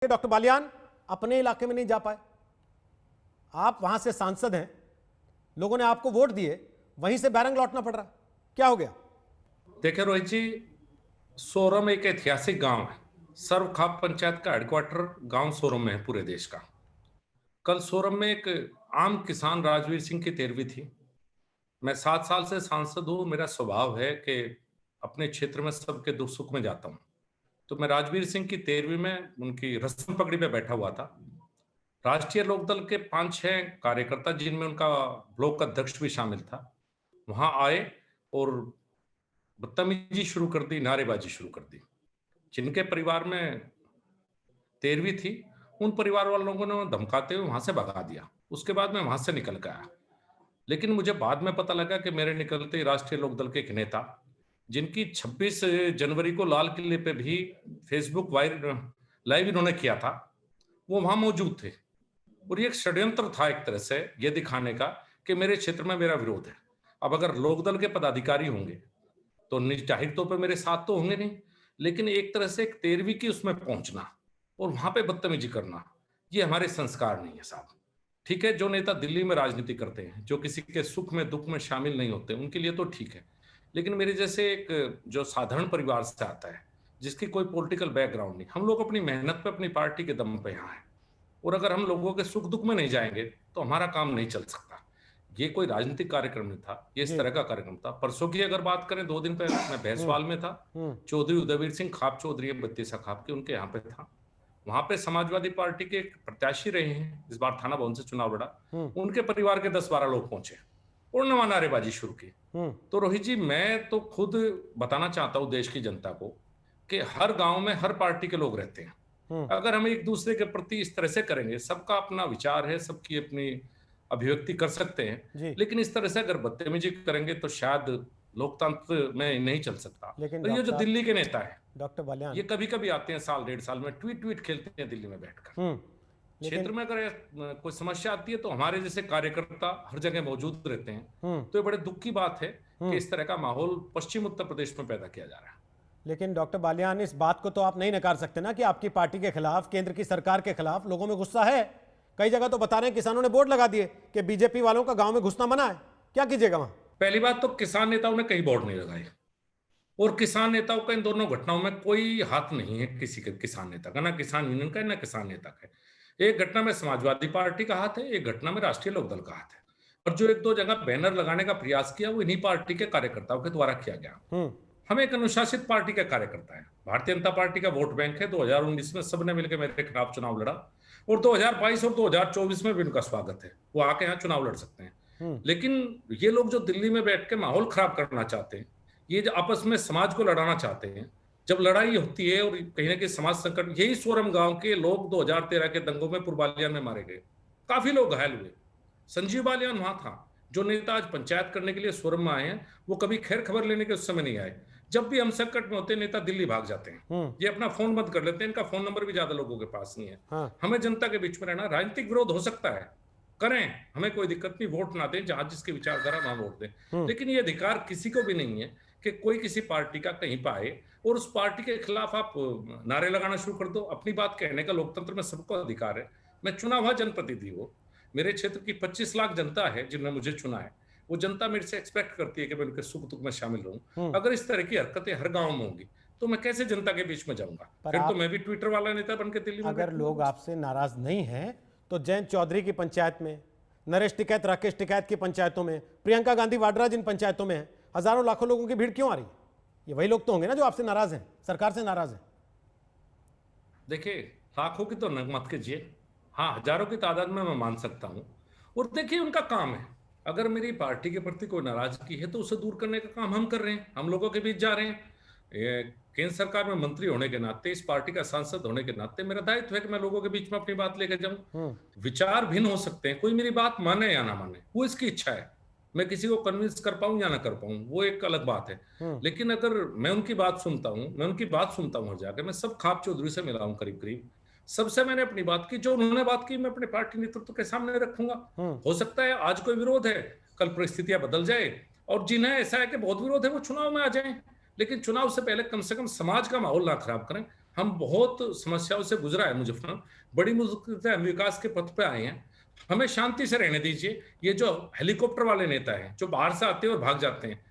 Doctor Balyan अपने इलाके में नहीं जा पाए, आप वहां से सांसद हैं, लोगों ने आपको वोट दिए, वहीं से बैरंग लौटना पड़ रहा, क्या हो गया? देखिए रोहित जी, सोरम एक ऐतिहासिक गांव है। सर्व खाप पंचायत का हेडक्वार्टर गांव सोरम में है पूरे देश का। कल सोरम में एक आम किसान राजवीर सिंह की तेरहवीं थी। मैं 7 साल से सांसद हूँ। मेरा स्वभाव है कि अपने क्षेत्र में सबके दुख सुख में जाता हूँ। तो मैं राजवीर सिंह की तेरहवीं में उनकी रस्म पगड़ी में बैठा हुआ था। राष्ट्रीय लोकदल के 5-6 कार्यकर्ता, जिनमें उनका ब्लॉक अध्यक्ष भी शामिल था, वहां आए और बदतमीजी शुरू कर दी, नारेबाजी शुरू कर दी। जिनके परिवार में तेरहवीं थी, उन परिवार वालों लोगों ने धमकाते हुए वहां से भगा दिया। उसके बाद मैं वहां से निकल के आया। लेकिन मुझे बाद में पता लगा कि मेरे निकलते ही राष्ट्रीय लोकदल के एक नेता, जिनकी 26 जनवरी को लाल किले पे भी फेसबुक लाइव इन्होंने किया था, वो वहां मौजूद थे। और ये एक षड्यंत्र था एक तरह से ये दिखाने का कि मेरे क्षेत्र में मेरा विरोध है। अब अगर लोकदल के पदाधिकारी होंगे तो जाहिर तौर पर मेरे साथ तो होंगे नहीं, लेकिन एक तरह से एक तेरहवीं की उसमें पहुंचना और वहां पे बदतमीजी करना, ये हमारे संस्कार नहीं है साहब। ठीक है, जो नेता दिल्ली में राजनीति करते हैं, जो किसी के सुख में दुख में शामिल नहीं होते, उनके लिए तो ठीक है। लेकिन मेरे जैसे एक जो साधारण परिवार से आता है, जिसकी कोई पॉलिटिकल बैकग्राउंड नहीं, हम लोग अपनी मेहनत पे अपनी पार्टी के दम पे यहाँ है। और अगर हम लोगों के सुख दुख में नहीं जाएंगे तो हमारा काम नहीं चल सकता। ये कोई राजनीतिक कार्यक्रम नहीं था, ये इस जी। तरह का कार्यक्रम था। परसों की अगर बात करें, 2 दिन पहले मैं हम्म। भैंसवाल में था। हम्म। चौधरी उदयवीर सिंह खाप चौधरी बत्तीसा खाप के, उनके यहाँ पे था। वहां पे समाजवादी पार्टी के एक प्रत्याशी रहे हैं, इस बार थाना भवन से चुनाव लड़ा। हम्म। उनके परिवार के 10-12 लोग पहुंचे और नवा नारेबाजी शुरू की। हम्म। तो रोहित जी, मैं तो खुद बताना चाहता हूं देश की जनता को कि हर गांव में हर पार्टी के लोग रहते हैं। हम्म। अगर हम एक दूसरे के प्रति इस तरह से करेंगे, सबका अपना विचार है, सबकी अपनी अभिव्यक्ति कर सकते हैं, जी। लेकिन इस तरह से अगर बदतमीजी करेंगे तो शायद लोकतंत्र में नहीं चल सकता। लेकिन और ये डॉक्टर जो साहब, दिल्ली के नेता है, डॉक्टर बालियान। ये कभी कभी आते हैं साल 1.5 साल में, ट्वीट ट्वीट खेलते हैं दिल्ली में बैठकर। लेकिन क्षेत्र में अगर कोई समस्या आती है तो हमारे जैसे कार्यकर्ता हर जगह मौजूद रहते हैं। हम्म। तो ये बड़े दुख की बात है कि हम्म। इस तरह का माहौल पश्चिम उत्तर प्रदेश में पैदा किया जा रहा है। लेकिन डॉक्टर बालियान, इस बात को तो आप नहीं नकार सकते ना कि आपकी पार्टी के खिलाफ, केंद्र की सरकार के खिलाफ लोगों में गुस्सा है। कई जगह तो बता रहे हैं, किसानों ने बोर्ड लगा दिए कि बीजेपी वालों का गांव में घुसना मना है। क्या कीजिएगा वहां? पहली बात तो किसान नेताओं ने कहीं बोर्ड नहीं लगाए, और किसान नेताओं का इन दोनों घटनाओं में कोई हाथ नहीं है। किसी के किसान नेता का, ना किसान यूनियन का, ना किसान नेता का। एक घटना में समाजवादी पार्टी का हाथ है, एक घटना में राष्ट्रीय लोकदल का हाथ है। और जो एक दो जगह बैनर लगाने का प्रयास किया, वो इन्हीं पार्टी के कार्यकर्ताओं के द्वारा किया गया। हम एक अनुशासित पार्टी का कार्यकर्ता है। भारतीय जनता पार्टी का वोट बैंक है। 2019 में सबने मिलकर मेरे खिलाफ चुनाव लड़ा, और 2022 और 2024 में भी उनका स्वागत है, वो आके यहाँ चुनाव लड़ सकते हैं। लेकिन ये लोग जो दिल्ली में बैठ के माहौल खराब करना चाहते हैं, ये जो आपस में समाज को लड़ाना चाहते हैं, जब लड़ाई होती है और कहीं ना कहीं समाज संकट, यही सोरम गांव के लोग 2013 के दंगों में पुरबालियान में मारे गए, काफी लोग घायल हुए। संजीव बालियान वहां था। जो नेता आज पंचायत करने के लिए सोरम में आए हैं, वो कभी खैर खबर लेने के उस समय नहीं आए। जब भी हम संकट में होते हैं, नेता दिल्ली भाग जाते हैं, ये अपना फोन बंद कर लेते हैं। इनका फोन नंबर भी ज्यादा लोगों के पास नहीं है। हाँ। हमें जनता के बीच में रहना। राजनीतिक विरोध हो सकता है, करें, हमें कोई दिक्कत नहीं। वोट ना दें, जहां जिसकी विचारधारा वहां वोट दें, लेकिन ये अधिकार किसी को भी नहीं है कि कोई किसी पार्टी का कहीं पाए और उस पार्टी के खिलाफ आप नारे लगाना शुरू कर दो। अपनी बात कहने का लोकतंत्र में सबको अधिकार है। मैं चुना हुआ जनप्रतिनिधि हूँ। मेरे क्षेत्र की 25 लाख जनता है जिन्होंने मुझे चुना है। वो जनता मेरे से एक्सपेक्ट करती है कि मैं उनके सुख दुख में शामिल रहूं। अगर इस तरह की हरकतें हर गांव में होंगी तो मैं कैसे जनता के बीच में जाऊंगा? फिर तो मैं भी ट्विटर वाला नेता बन के दिल्ली में अगर लोग आपसे नाराज नहीं हैं तो जयंत चौधरी की पंचायत में, नरेश टिकैत, राकेश टिकैत की पंचायतों में, प्रियंका गांधी वाड्रा जिन पंचायतों में है, हजारों लाखों लोगों की भीड़ क्यों आ रही है? ये वही लोग तो होंगे ना जो आपसे नाराज हैं, सरकार से नाराज हैं। देखिए, लाखों की तो मत कीजिए, हाँ हजारों की तादाद में मैं मान सकता हूं। और देखिए, उनका काम है। अगर मेरी पार्टी के प्रति कोई नाराजगी है तो उसे दूर करने का काम हम कर रहे हैं, हम लोगों के बीच जा रहे हैं। केंद्र सरकार में मंत्री होने के नाते, इस पार्टी का सांसद होने के नाते मेरा दायित्व है कि मैं लोगों के बीच में अपनी बात लेकर जाऊं। विचार भिन्न हो सकते हैं, कोई मेरी बात माने या ना माने, वो इसकी इच्छा है। मैं किसी को कन्विंस कर पाऊं या ना कर पाऊं, वो एक अलग बात है। लेकिन अगर मैं उनकी बात सुनता हूं, मैं उनकी बात सुनता हूं हर जाकर। मैं सब खाप चौधरी से मिला हूं, करीब करीब सबसे मैंने अपनी बात की। जो उन्होंने बात की, मैं अपने पार्टी नेतृत्व के सामने रखूंगा। हो सकता है आज कोई विरोध है, कल परिस्थितियां बदल जाए, और जिन्हें ऐसा है कि बहुत विरोध है वो चुनाव में आ जाएं। लेकिन चुनाव से पहले कम से कम समाज का माहौल ना खराब करें। हम बहुत समस्याओं से गुजरा है मुजफ्फरनगर, बड़ी मुश्किल से हम विकास के पथ पे आए हैं। हमें शांति से रहने दीजिए। ये जो हेलीकॉप्टर वाले नेता हैं जो बाहर से आते हैं और भाग जाते हैं,